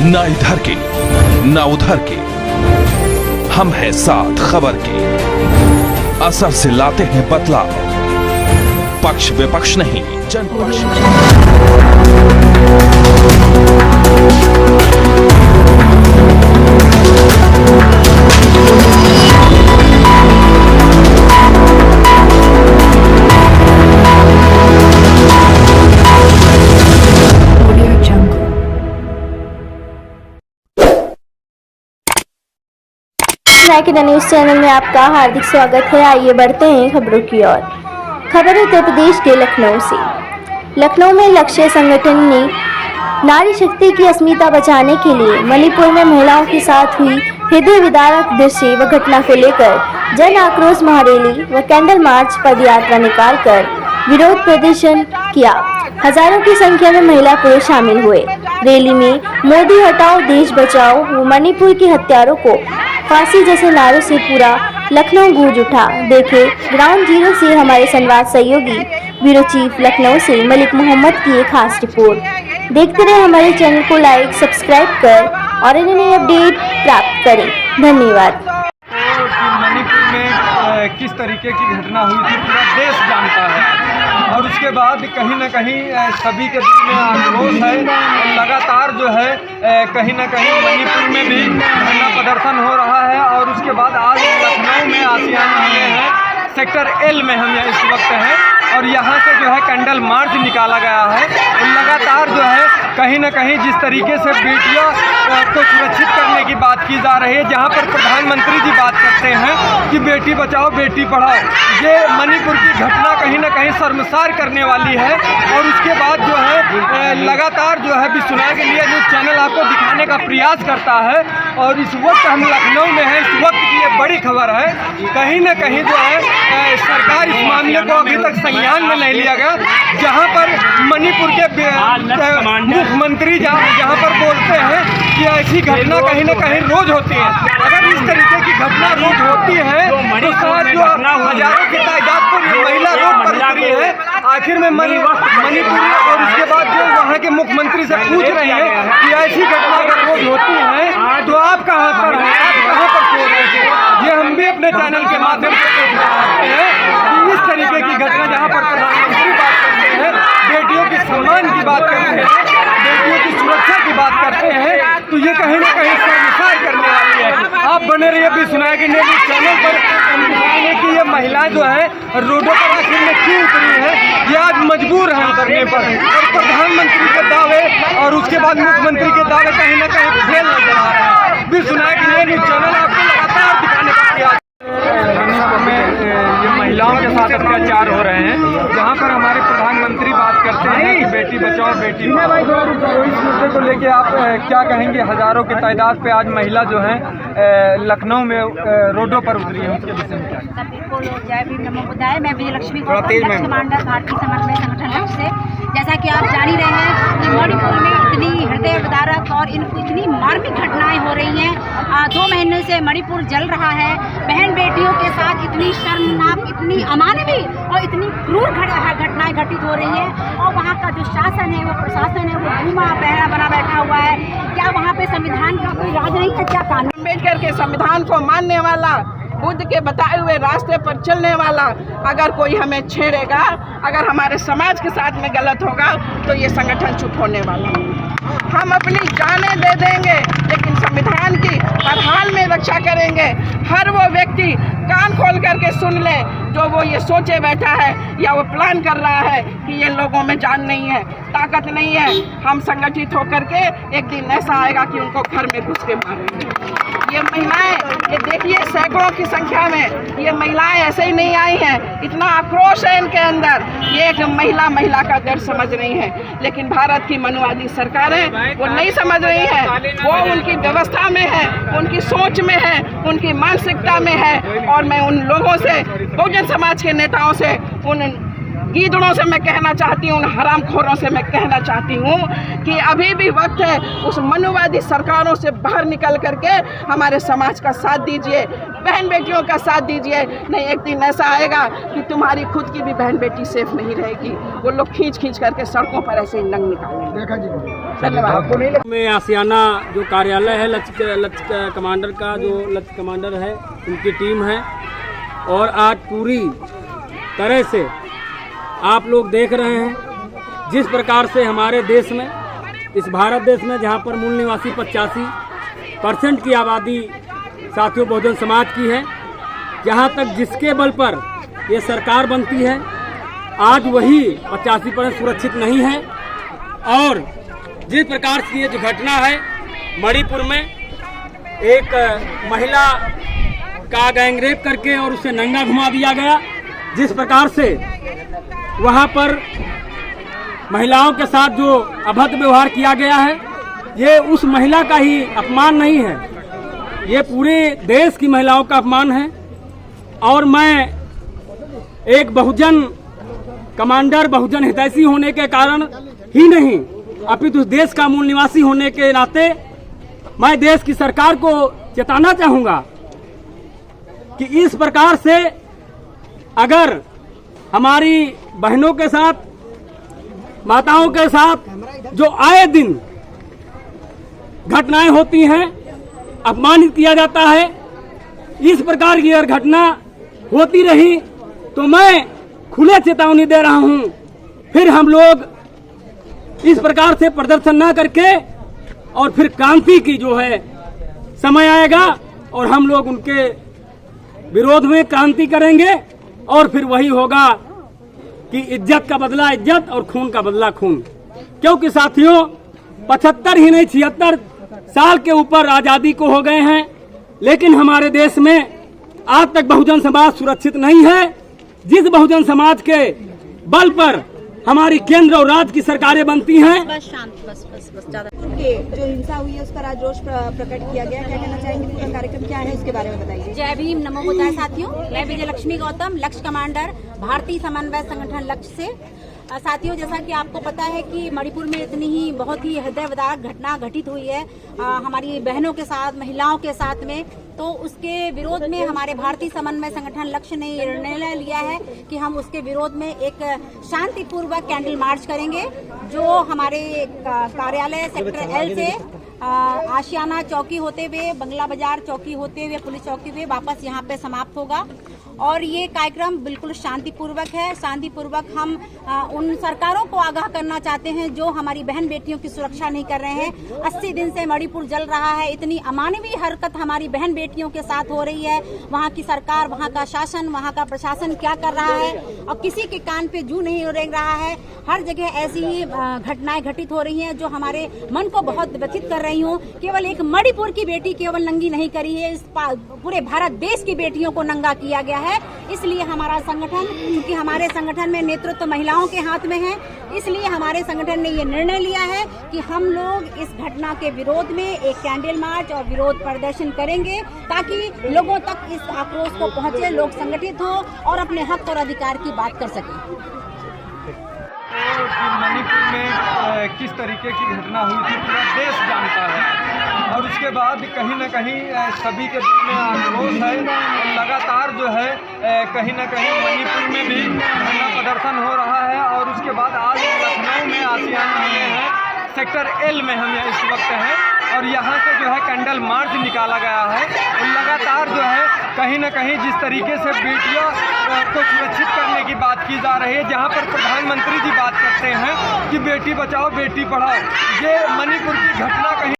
ना इधर के ना उधर के, हम हैं साथ खबर के। असर से लाते हैं बदलाव, पक्ष विपक्ष नहीं, जनपक्ष। के न्यूज चैनल में आपका हार्दिक स्वागत है। आइए बढ़ते हैं खबरों की ओर। खबर उत्तर प्रदेश के लखनऊ से। लखनऊ में लक्ष्य संगठन ने नारी शक्ति की अस्मिता बचाने के लिए मणिपुर में महिलाओं के साथ हुई हृदय विदारक दृश्य व घटना को लेकर जन आक्रोश महारैली व कैंडल मार्च पद यात्रा निकालकर विरोध प्रदर्शन किया। हजारों की संख्या में महिला पुरुष शामिल हुए। रैली में मोदी हटाओ देश बचाओ व मणिपुर के हत्यारों को फांसी जैसे नारों से पूरा लखनऊ गूंज उठा। देखे ग्राउंड जीरो से हमारे संवाद सहयोगी ब्यूरो चीफ लखनऊ से मलिक मोहम्मद की एक खास रिपोर्ट। देखते रहे हमारे चैनल को लाइक सब्सक्राइब कर और इन्हें नई अपडेट प्राप्त करें। धन्यवाद। मणिपुर में किस तरीके की घटना हुई थी पूरा देश जानता है, और उसके बाद कहीं न कहीं सभी के दिल में आक्रोश है। लगातार जो है कहीं न कहीं मणिपुर में भी धरना प्रदर्शन हो रहा है, और उसके बाद आज लखनऊ में आसियाना में है, सेक्टर एल में हम इस वक्त हैं, और यहाँ से जो है कैंडल मार्च निकाला गया है। लगातार जो है कहीं न कहीं जिस तरीके से बेटियों को सुरक्षित करने की बात की जा रही है, जहाँ पर प्रधानमंत्री जी बात करते हैं कि बेटी बचाओ बेटी पढ़ाओ, ये मणिपुर की घटना कहीं न कहीं शर्मसार करने वाली है। और उसके बाद जो है लगातार जो है विश्वनाथ के लिए न्यूज़ चैनल आपको दिखाने का प्रयास करता है। और इस वक्त हम लखनऊ में हैं, इस वक्त की ये बड़ी खबर है। कहीं न कहीं जो है सरकार इस मामले को अभी तक संज्ञान में नहीं लिया गया, जहाँ पर मणिपुर के मुख्यमंत्री जहाँ पर बोलते हैं कि ऐसी घटना कहीं न कहीं रोज होती है। अगर इस तरीके की घटना रोज होती है तो शायद जो हजारों की तादाद पर महिला रोड पर उतरी है, आखिर में मणिपुर और उसके बाद जो वहाँ के मुख्यमंत्री से पूछ रहे हैं कि ऐसी घटना अगर रोज होती है तो आप कहाँ पर हैं, आप कहाँ पर सो रहे थे। ये हम भी अपने चैनल के माध्यम से पूछ रहे हैं कि इस तरीके की घटना जहाँ पर प्रधानमंत्री बात करते हैं, बेटियों के सम्मान की बात करते हैं, बेटियों की सुरक्षा की बात करते हैं, तो ये कहीं ना कहीं शर्मसार करने वाली है। आप बने रहिए भी सुनाए कि न्यूज़ चैनल पर हम दिखाएंगे कि ये महिलाएं जो है रोडों पर आखिर में क्यों उतरी है, ये आज मजबूर हैं उतरने पर। और प्रधानमंत्री के दावे और उसके बाद मुख्यमंत्री के दावे कहीं ना कहीं फेल नजर आ रहे हैं। भी सुनाए कि न्यूज़ चैनल आपको लगातार दिखाने का प्रयास में ये महिलाओं के साथ अत्याचार हो रहे हैं, जहाँ पर हमारे प्रधानमंत्री बात करते हैं कि बेटी बचाओ बेटी पढ़ाओ। इस मुद्दे को लेके आप क्या कहेंगे? हजारों की तादाद पे आज महिला जो है लखनऊ में रोडों पर उतरी है, उसके विषय में क्या? बिल्कुल, जय भीम नमो बुद्धाय। मैं विजयलक्ष्मी कमांडर भारतीय समन्वय संगठन लक्ष्य से। जैसा कि आप जान ही रहे हैं कि मणिपुर में इतनी हृदय विदारक और इतनी मार्मिक घटनाएं हो रही हैं। 2 महीने से मणिपुर जल रहा है। बहन बेटियों के साथ इतनी शर्मनाक, इतनी अमानवीय और इतनी क्रूर घटनाएं घटित हो रही हैं। और वहाँ का जो शासन है, वो प्रशासन है, वो घूमा पहरा बना बैठा हुआ है। क्या वहाँ पे संविधान का कोई राज नहीं है? क्या कानून? अम्बेडकर के संविधान को मानने वाला, बुद्ध के बताए हुए रास्ते पर चलने वाला अगर कोई हमें छेड़ेगा, अगर हमारे समाज के साथ में गलत होगा, तो ये संगठन चुप होने वाला है। हम अपनी जानें दे देंगे, लेकिन संविधान की हर हाल में रक्षा करेंगे। हर वो व्यक्ति कान खोल करके सुन ले जो वो ये सोचे बैठा है या वो प्लान कर रहा है कि ये लोगों में जान नहीं है, ताकत नहीं है। हम संगठित होकर के एक दिन ऐसा आएगा कि उनको घर में घुस के मारेंगे। ये महिलाएं, ये देखिए सैकड़ों की संख्या में ये महिलाएं ऐसे ही नहीं आई हैं। इतना आक्रोश है इनके अंदर। ये एक महिला का दर्द समझ रही है, लेकिन भारत की मनुवादी सरकारें वो नहीं समझ रही है। वो उनकी व्यवस्था में है, उनकी सोच में है, उनकी मानसिकता में है। और मैं उन लोगों से, बहुजन समाज के नेताओं से, उन गीदड़ों से मैं कहना चाहती हूँ, उन हरामखोरों से मैं कहना चाहती हूँ कि अभी भी वक्त है, उस मनुवादी सरकारों से बाहर निकल करके हमारे समाज का साथ दीजिए, बहन बेटियों का साथ दीजिए। नहीं, एक दिन ऐसा आएगा कि तुम्हारी खुद की भी बहन बेटी सेफ नहीं रहेगी, वो लोग खींच खींच करके सड़कों पर ऐसे ही नंग निकालेंगे। धन्यवाद। में आसियाना जो कार्यालय है लक्ष्य कमांडर का, जो लक्ष्य कमांडर है उनकी टीम है, और आज पूरी तरह से आप लोग देख रहे हैं जिस प्रकार से हमारे देश में, इस भारत देश में जहां पर मूल निवासी 85% की आबादी साथियों बहुजन समाज की है, जहां तक जिसके बल पर ये सरकार बनती है आज वही 85% सुरक्षित नहीं है। और जिस प्रकार से ये जो घटना है मणिपुर में, एक महिला का गैंगरेप करके और उसे नंगा घुमा दिया गया, जिस प्रकार से वहां पर महिलाओं के साथ जो अभद्र व्यवहार किया गया है, ये उस महिला का ही अपमान नहीं है, ये पूरे देश की महिलाओं का अपमान है। और मैं एक बहुजन कमांडर, बहुजन हितैषी होने के कारण ही नहीं, अपितु देश का मूल निवासी होने के नाते मैं देश की सरकार को चेताना चाहूंगा कि इस प्रकार से अगर हमारी बहनों के साथ, माताओं के साथ जो आए दिन घटनाएं होती हैं, अपमानित किया जाता है, इस प्रकार की अगर घटना होती रही तो मैं खुले चेतावनी दे रहा हूं, फिर हम लोग इस प्रकार से प्रदर्शन न करके और फिर क्रांति की जो है समय आएगा और हम लोग उनके विरोध में क्रांति करेंगे, और फिर वही होगा कि इज्जत का बदला इज्जत और खून का बदला खून। क्योंकि साथियों 75 ही नहीं 76 साल के ऊपर आजादी को हो गए हैं, लेकिन हमारे देश में आज तक बहुजन समाज सुरक्षित नहीं है। जिस बहुजन समाज के बल पर हमारी केंद्र और राज्य की सरकारें बनती हैं, के जो हिंसा हुई है उसका राजरोष प्रकट किया गया, क्या कहना चाहेंगे, पूरा कार्यक्रम क्या है उसके बारे में बताइए। जय भीम, नमो बुद्धाय। साथियों, मैं विजय लक्ष्मी गौतम, लक्ष्य कमांडर, भारतीय समन्वय संगठन लक्ष्य से। साथियों, जैसा कि आपको पता है कि मणिपुर में इतनी ही बहुत ही हृदयविदारक घटना घटित हुई है हमारी बहनों के साथ, महिलाओं के साथ में, तो उसके विरोध में हमारे भारतीय समन्वय संगठन लक्ष्य ने निर्णय लिया है कि हम उसके विरोध में एक शांतिपूर्वक कैंडल मार्च करेंगे, जो हमारे कार्यालय सेक्टर एल से आशियाना चौकी होते हुए, बंगला बाजार चौकी होते हुए, पुलिस चौकी हुए वापस यहाँ पे समाप्त होगा। और ये कार्यक्रम बिल्कुल शांतिपूर्वक है। शांतिपूर्वक हम उन सरकारों को आगाह करना चाहते हैं जो हमारी बहन बेटियों की सुरक्षा नहीं कर रहे हैं। 80 दिन से मणिपुर जल रहा है, इतनी अमानवीय हरकत हमारी बहन बेटियों के साथ हो रही है। वहाँ की सरकार, वहाँ का शासन, वहाँ का प्रशासन क्या कर रहा है और किसी के कान पे जू नहीं रेंग रहा है। हर जगह ऐसी ही घटनाएं घटित हो रही हैं जो हमारे मन को बहुत व्यथित कर रही हूँ। केवल एक मणिपुर की बेटी केवल नंगी नहीं करी है, इस पूरे भारत देश की बेटियों को नंगा किया गया है। इसलिए हमारा संगठन, क्योंकि हमारे संगठन में नेतृत्व महिलाओं के हाथ में है, इसलिए हमारे संगठन ने ये निर्णय लिया है कि हम लोग इस घटना के विरोध में एक कैंडल मार्च और विरोध प्रदर्शन करेंगे, ताकि लोगों तक इस आक्रोश को पहुंचे, लोग संगठित हो और अपने हक और अधिकार की बात कर सकें। मणिपुर में किस तरीके की घटना हुई थी पूरा देश जानता है, और उसके बाद कहीं न कहीं सभी के दिल में आक्रोश है। और लगातार जो है कहीं न कहीं मणिपुर में भी धरना प्रदर्शन हो रहा है। और उसके बाद आज लखनऊ में आसियाना में है, सेक्टर एल में हम इस वक्त हैं, और यहाँ से जो है कैंडल मार्च निकाला गया है। और लगातार जो है कहीं न कहीं जिस तरीके से बेटियों को सुरक्षित करने की बात की जा रही है, जहाँ पर प्रधानमंत्री जी बात करते हैं कि बेटी बचाओ बेटी पढ़ाओ, ये मणिपुर की घटना कहीं